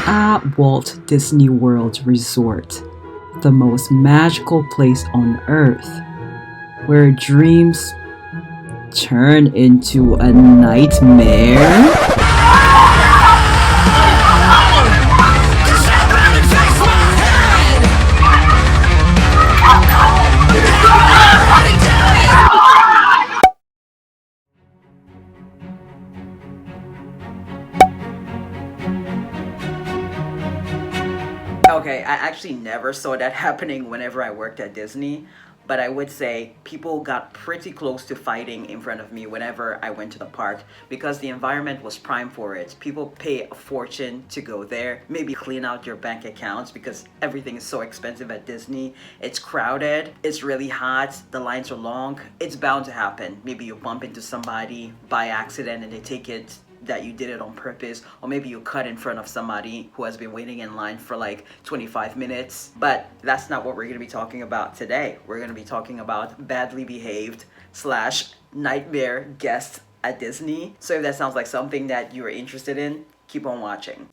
at Walt Disney World Resort, the most magical place on earth, where dreams turn into a nightmare. Okay, I actually never saw that happening whenever I worked at Disney, but I would say people got pretty close to fighting in front of me whenever I went to the park because the environment was prime for it. People pay a fortune to go there, maybe clean out your bank accounts because everything is so expensive at Disney. It's crowded, it's really hot, the lines are long. It's bound to happen. Maybe you bump into somebody by accident and they take it that you did it on purpose, or maybe you cut in front of somebody who has been waiting in line for like 25 minutes. But that's not what we're going to be talking about today. We're going to be talking about badly behaved slash nightmare guests at Disney. So if that sounds like something that you're interested in, keep on watching.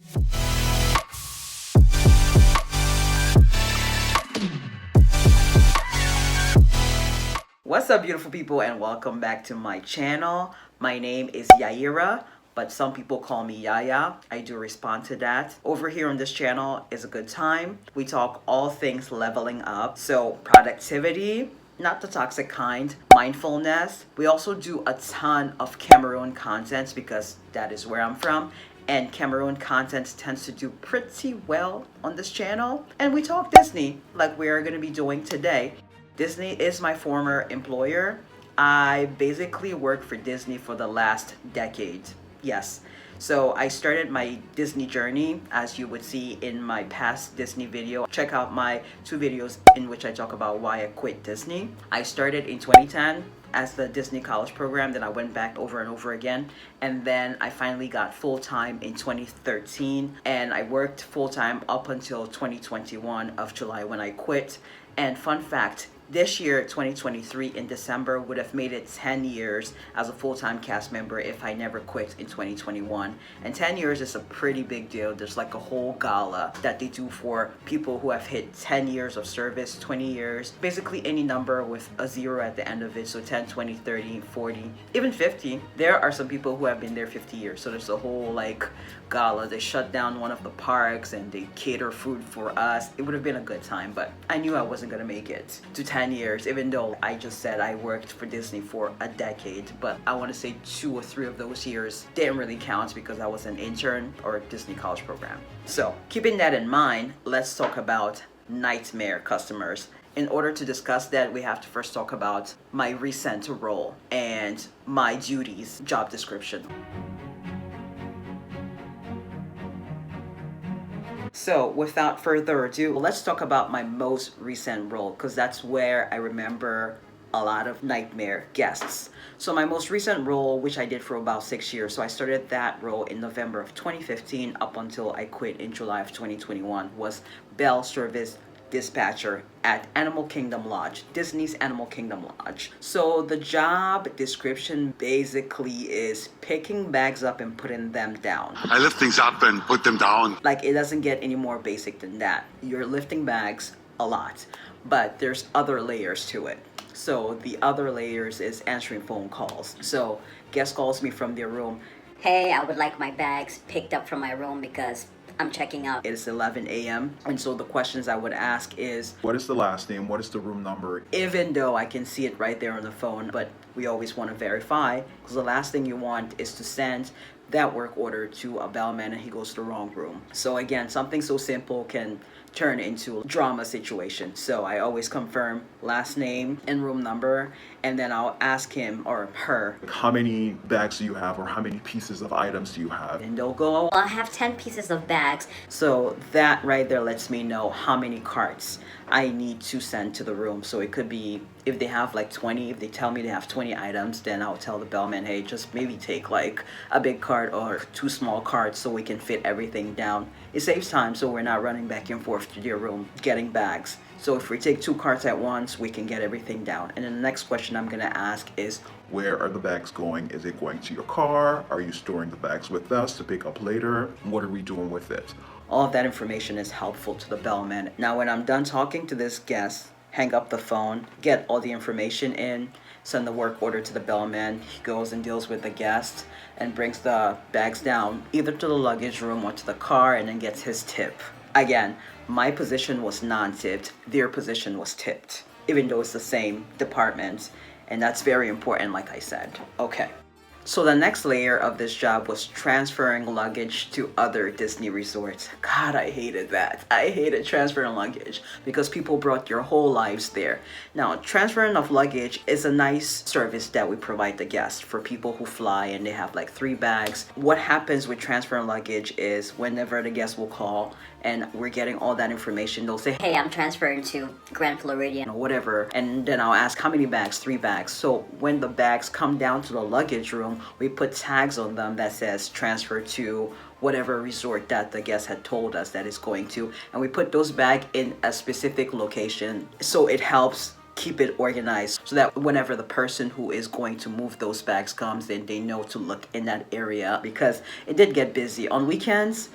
What's up, beautiful people, and welcome back to my channel. My name is Yaira, but some people call me Yaya. I do respond to that. Over here on this channel is a good time. We talk all things leveling up. So productivity, not the toxic kind, mindfulness. We also do a ton of Cameroon content because that is where I'm from. And Cameroon content tends to do pretty well on this channel. And we talk Disney like we're gonna be doing today. Disney is my former employer. I basically worked for Disney for the last decade. Yes. So I started my Disney journey, as you would see in my past Disney video. Check out my 2 videos in which I talk about why I quit Disney. I started in 2010 as the Disney College program, then I went back over and over again, and then I finally got full-time in 2013, and I worked full-time up until 2021 of July when I quit. And fun fact, this year, 2023, in December, would have made it 10 years as a full-time cast member if I never quit in 2021. And 10 years is a pretty big deal. There's like a whole gala that they do for people who have hit 10 years of service, 20 years, basically any number with a 0 at the end of it. So 10, 20, 30, 40, even 50. There are some people who have been there 50 years. So there's a whole like gala. They shut down one of the parks and they cater food for us. It would have been a good time, but I knew I wasn't going to make it to 10 years, even though I just said I worked for Disney for a decade. But I want to say 2 or 3 of those years didn't really count because I was an intern or a Disney College program. So keeping that in mind, let's talk about nightmare customers. In order to discuss that, we have to first talk about my recent role and my duties, job description. So without further ado, let's talk about my most recent role because that's where I remember a lot of nightmare guests. So my most recent role, which I did for about 6 years, so I started that role in November of 2015 up until I quit in July of 2021, was Bell Service Dispatcher at Animal Kingdom Lodge, Disney's Animal Kingdom Lodge. So the job description basically is picking bags up and putting them down. I lift things up and put them down. Like, it doesn't get any more basic than that. You're lifting bags a lot, but there's other layers to it. So the other layers is answering phone calls. So guest calls me from their room. Hey, I would like my bags picked up from my room because I'm checking out. It's 11 a.m. And so the questions I would ask is, what is the last name? What is the room number? Even though I can see it right there on the phone, but we always want to verify because the last thing you want is to send that work order to a bellman and he goes to the wrong room. So again, something so simple can turn into a drama situation. So I always confirm last name and room number, and then I'll ask him or her, how many bags do you have, or how many pieces of items do you have? and they'll go, I have 10 pieces of bags. so that right there lets me know how many carts I need to send to the room. So it could be, if they have like 20, if they tell me they have 20 items, then I'll tell the bellman, hey, just maybe take like a big cart or 2 small carts so we can fit everything down. It saves time so we're not running back and forth to your room getting bags. So if we take 2 carts at once, we can get everything down. And then the next question I'm gonna ask is, Where are the bags going? Is it going to your car? Are you storing the bags with us to pick up later? What are we doing with it? All of that information is helpful to the bellman. Now, when I'm done talking to this guest, hang up the phone, get all the information in, send the work order to the bellman. He goes and deals with the guest and brings the bags down either to the luggage room or to the car, and then gets his tip. Again, my position was non-tipped, their position was tipped, even though it's the same department, and that's very important, like I said. Okay. So the next layer of this job was transferring luggage to other Disney resorts. God, I hated that. I hated transferring luggage because people brought your whole lives there. Now, transferring of luggage is a nice service that we provide the guests for people who fly and they have like 3 bags. What happens with transferring luggage is whenever the guest will call and we're getting all that information, they'll say, Hey, I'm transferring to Grand Floridian. or whatever, and then I'll ask how many bags. 3 bags. So when the bags come down to the luggage room, we put tags on them that says transfer to whatever resort that the guest had told us that it's going to, and we put those bags in a specific location, so it helps keep it organized, so that whenever the person who is going to move those bags comes, then they know to look in that area, because it did get busy on weekends.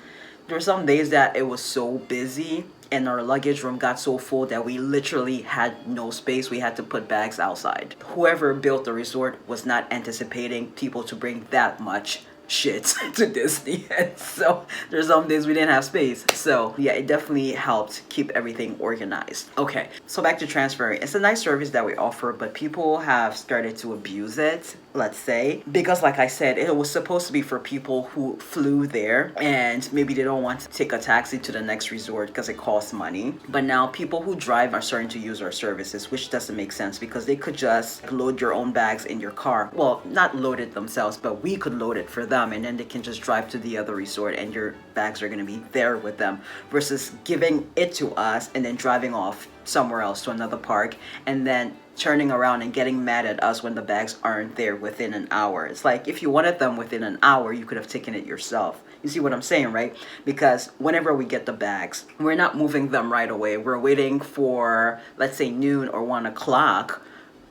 There were some days that it was so busy and our luggage room got so full that we literally had no space. We had to put bags outside. Whoever built the resort was not anticipating people to bring that much shit to Disney, and so there's some days we didn't have space. So yeah, it definitely helped keep everything organized. Okay, so back to transferring. It's a nice service that we offer, but people have started to abuse it, let's say, because like I said, it was supposed to be for people who flew there and maybe they don't want to take a taxi to the next resort because it costs money. But now people who drive are starting to use our services, which doesn't make sense, because they could just load your own bags in your car. Well, not load it themselves, but we could load it for them, and then they can just drive to the other resort and your bags are going to be there with them, versus giving it to us and then driving off somewhere else to another park and then turning around and getting mad at us when the bags aren't there within an hour. It's like, if you wanted them within an hour, you could have taken it yourself. You see what I'm saying, right? Because whenever we get the bags, we're not moving them right away. We're waiting for, let's say, noon or 1 o'clock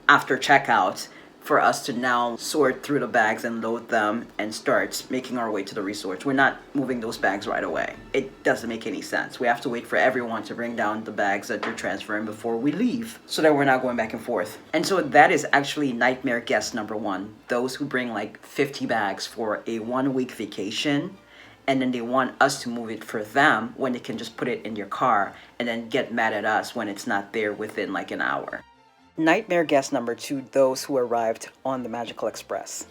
after checkout for us to now sort through the bags and load them and start making our way to the resort. We're not moving those bags right away. It doesn't make any sense. We have to wait for everyone to bring down the bags that they're transferring before we leave, so that we're not going back and forth. And so that is actually nightmare guest number 1. Those who bring like 50 bags for a 1-week vacation, and then they want us to move it for them when they can just put it in your car and then get mad at us when it's not there within like an hour. Nightmare guest number 2, those who arrived on the Magical Express.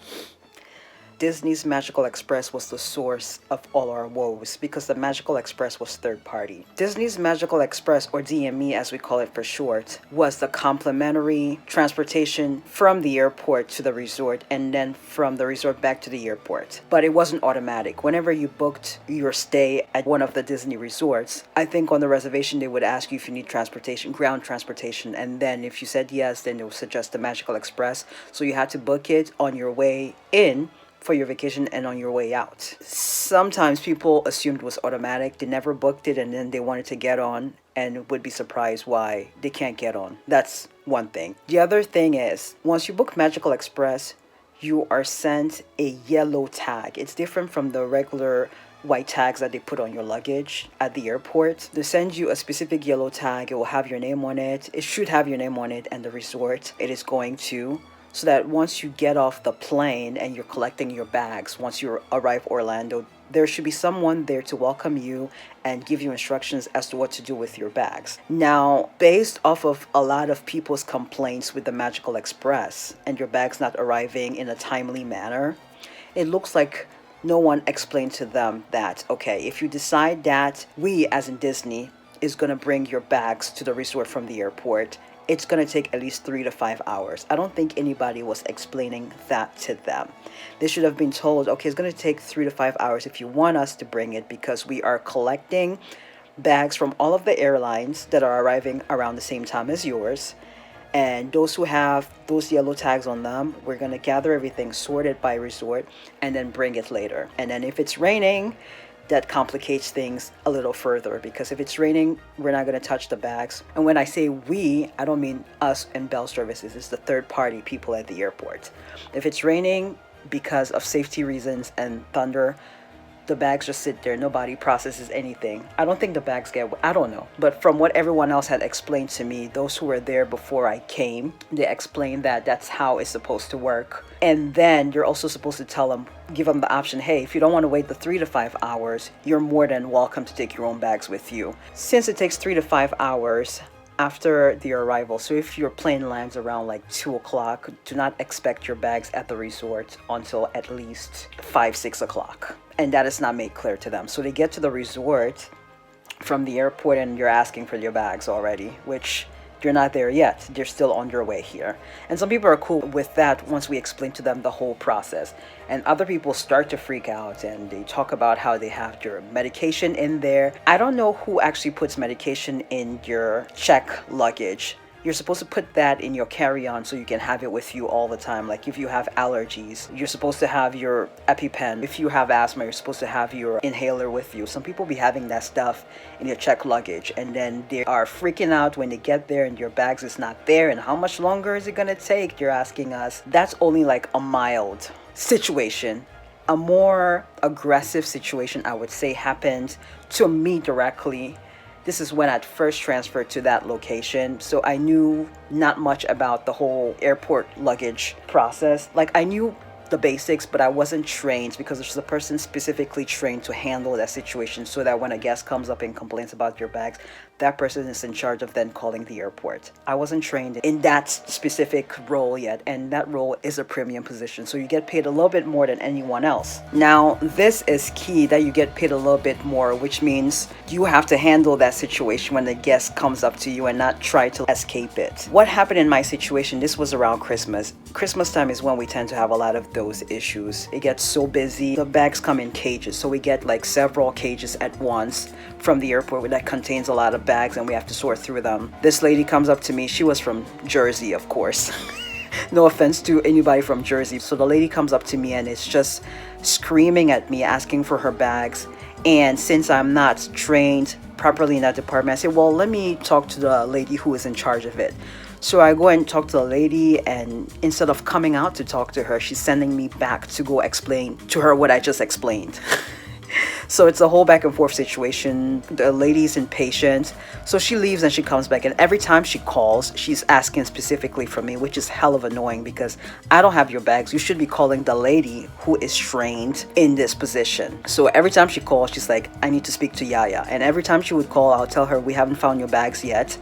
Disney's Magical Express was the source of all our woes because the Magical Express was third party. Disney's Magical Express, or DME as we call it for short, was the complimentary transportation from the airport to the resort and then from the resort back to the airport. But it wasn't automatic. Whenever you booked your stay at one of the Disney resorts, I think on the reservation they would ask you if you need transportation, ground transportation, and then if you said yes, then they would suggest the Magical Express. So you had to book it on your way in for your vacation and on your way out. Sometimes people assumed it was automatic. They never booked it and then they wanted to get on and would be surprised why they can't get on. That's one thing. The other thing is, once you book Magical Express, you are sent a yellow tag. It's different from the regular white tags that they put on your luggage at the airport. They send you a specific yellow tag. It will have your name on it. It should have your name on it and the resort it is going to, so that once you get off the plane and you're collecting your bags, once you arrive Orlando, there should be someone there to welcome you and give you instructions as to what to do with your bags. Now, based off of a lot of people's complaints with the Magical Express and your bags not arriving in a timely manner, it looks like no one explained to them that, okay, if you decide that we, as in Disney, is going to bring your bags to the resort from the airport, it's going to take at least 3 to 5 hours. I don't think anybody was explaining that to them. They should have been told, okay, it's going to take 3 to 5 hours if you want us to bring it, because we are collecting bags from all of the airlines that are arriving around the same time as yours. And those who have those yellow tags on them, we're going to gather everything, sort it by resort, and then bring it later. And then if it's raining, that complicates things a little further, because if it's raining, we're not going to touch the bags. And when I say we, I don't mean us and Bell Services. It's the third party people at the airport. If it's raining because of safety reasons and thunder, the bags just sit there. Nobody processes anything. I don't think the bags get, I don't know. But from what everyone else had explained to me, those who were there before I came, they explained that that's how it's supposed to work. And then you're also supposed to tell them, give them the option, hey, if you don't want to wait the 3 to 5 hours, you're more than welcome to take your own bags with you. Since it takes 3 to 5 hours after the arrival, so if your plane lands around like 2 o'clock, do not expect your bags at the resort until at least 5, 6 o'clock. And that is not made clear to them. So they get to the resort from the airport and you're asking for your bags already, which you're not there yet. They're still on their way here. And some people are cool with that once we explain to them the whole process. And other people start to freak out and they talk about how they have your medication in there. I don't know who actually puts medication in your check luggage. You're supposed to put that in your carry-on so you can have it with you all the time. Like if you have allergies, you're supposed to have your EpiPen. If you have asthma, you're supposed to have your inhaler with you. Some people be having that stuff in your check luggage and then they are freaking out when they get there and your bags is not there. And how much longer is it gonna take? You're asking us. That's only like a mild situation. A more aggressive situation, I would say, happened to me directly. This is when I first transferred to that location. So I knew not much about the whole airport luggage process. Like I knew the basics, but I wasn't trained because there's a person specifically trained to handle that situation so that when a guest comes up and complains about your bags, that person is in charge of then calling the airport. I wasn't trained in that specific role yet, and that role is a premium position, so you get paid a little bit more than anyone else. Now, this is key, that you get paid a little bit more, which means you have to handle that situation when the guest comes up to you and not try to escape it. What happened in my situation, this was around Christmas. Christmas time is when we tend to have a lot of those issues. It gets so busy. The bags come in cages, so we get like several cages at once from the airport that contains a lot of bags and we have to sort through them. This lady comes up to me. She was from Jersey, of course. No offense to anybody from Jersey. So the lady comes up to me and is just screaming at me, asking for her bags. And since I'm not trained properly in that department, I said, well, let me talk to the lady who is in charge of it. So I go and talk to the lady, and instead of coming out to talk to her, she's sending me back to go explain to her what I just explained. So it's a whole back and forth situation. The lady's impatient. So she leaves and she comes back. And every time she calls, she's asking specifically for me, which is hell of annoying because I don't have your bags. You should be calling the lady who is trained in this position. So every time she calls, she's like, I need to speak to Yaya. And every time she would call, I'll tell her, we haven't found your bags yet.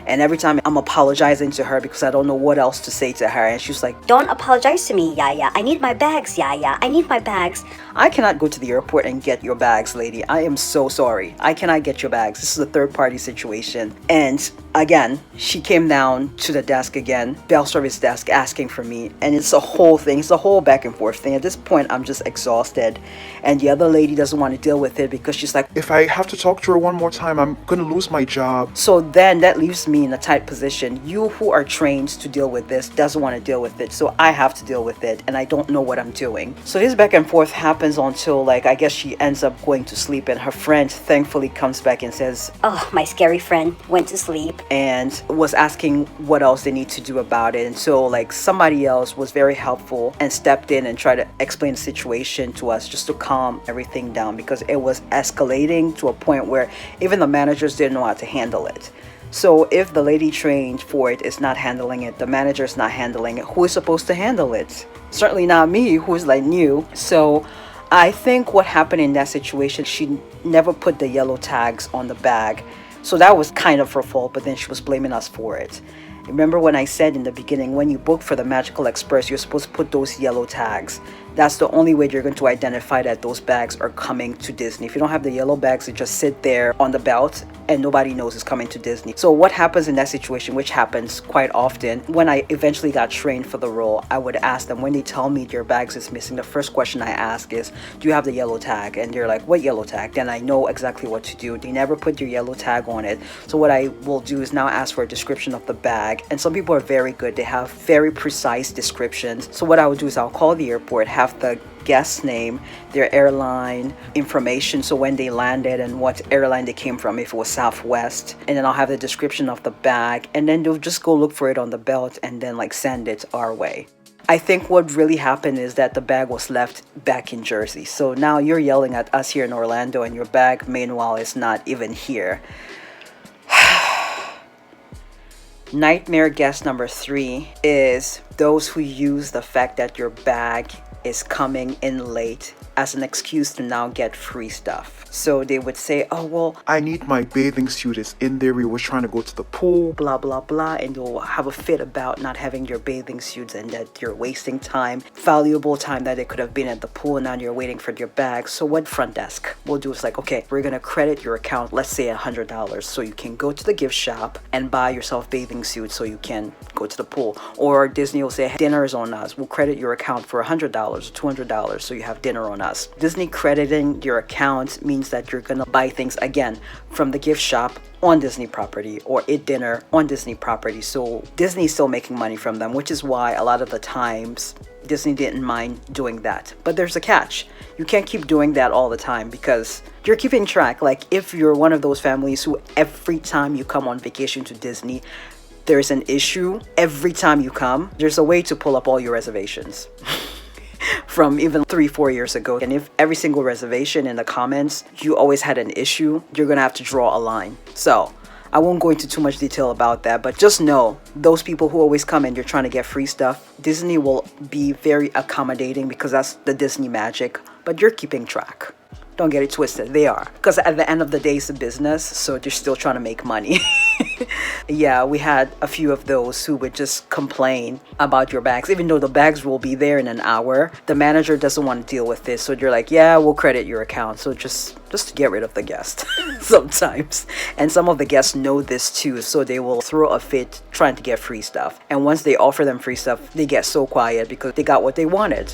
And every time I'm apologizing to her because I don't know what else to say to her. And she's like, Don't apologize to me, Yaya. I need my bags, Yaya. I need my bags. I cannot go to the airport and get your bags, lady. I am so sorry. I cannot get your bags. This is a third party situation. And again, she came down to the desk again, bell service desk, asking for me. And it's a whole thing. It's a whole back and forth thing. At this point, I'm just exhausted. And the other lady doesn't want to deal with it because she's like, If I have to talk to her one more time, I'm going to lose my job. so then that leaves me in a tight position. You who are trained to deal with this doesn't want to deal with it. So I have to deal with it. And I don't know what I'm doing. So this back and forth happens until, like, I guess she ends up going to sleep. And her friend thankfully comes back and says, Oh, my scary friend went to sleep. and was asking what else they need to do about it. And so, like, somebody else was very helpful and stepped in and tried to explain the situation to us just to calm everything down because it was escalating to a point where even the managers didn't know how to handle it. So if the lady trained for it is not handling it, the manager is not handling it, who is supposed to handle it? Certainly not me, who is like new. So I think what happened in that situation, she never put the yellow tags on the bag. So that was kind of her fault, but then she was blaming us for it. Remember when I said in the beginning, when you book for the Magical Express, you're supposed to put those yellow tags. That's the only way you're going to identify that those bags are coming to Disney. If you don't have the yellow bags, they just sit there on the belt and nobody knows it's coming to Disney. So what happens in that situation, which happens quite often, when I eventually got trained for the role, I would ask them, when they tell me your bags is missing, the first question I ask is, do you have the yellow tag? And they're like, what yellow tag? Then I know exactly what to do. They never put your yellow tag on it. So what I will do is now ask for a description of the bag. And some people are very good. They have very precise descriptions. So what I would do is I'll call the airport, have the guest's name, their airline information, so when they landed and what airline they came from, if it was Southwest, and then I'll have the description of the bag, and then they'll just go look for it on the belt and then like send it our way. I think what really happened is that the bag was left back in Jersey. So now you're yelling at us here in Orlando and your bag, meanwhile, is not even here. Nightmare guest number 3 is those who use the fact that your bag is coming in late as an excuse to now get free stuff. So they would say, oh, well, I need my bathing suit. It's in there. We were trying to go to the pool. blah, blah, blah. And you'll have a fit about not having your bathing suits and that you're wasting time, valuable time that it could have been at the pool, and now you're waiting for your bag. So what front desk will do is like, okay, we're going to credit your account, let's say $100, so you can go to the gift shop and buy yourself bathing suits so you can go to the pool. Or Disney will say, dinner is on us. We'll credit your account for $100 or $200 so you have dinner on us. Disney crediting your account means that you're gonna buy things again from the gift shop on Disney property or eat dinner on Disney property. So Disney's still making money from them, which is why a lot of the times Disney didn't mind doing that. But there's a catch. You can't keep doing that all the time because you're keeping track. Like if you're one of those families who every time you come on vacation to Disney, there's an issue every time you come, there's a way to pull up all your reservations. From even 3-4 years ago. And if every single reservation in the comments, you always had an issue, you're gonna have to draw a line. So I won't go into too much detail about that, but just know those people who always come and you're trying to get free stuff, Disney will be very accommodating because that's the Disney magic, but you're keeping track. Don't get it twisted, they are. Because at the end of the day, it's a business, so they're still trying to make money. Yeah, we had a few of those who would just complain about your bags. Even though the bags will be there in an hour, the manager doesn't want to deal with this. So you're like, yeah, we'll credit your account. So just to get rid of the guest sometimes. And some of the guests know this too. So they will throw a fit trying to get free stuff. And once they offer them free stuff, they get so quiet because they got what they wanted.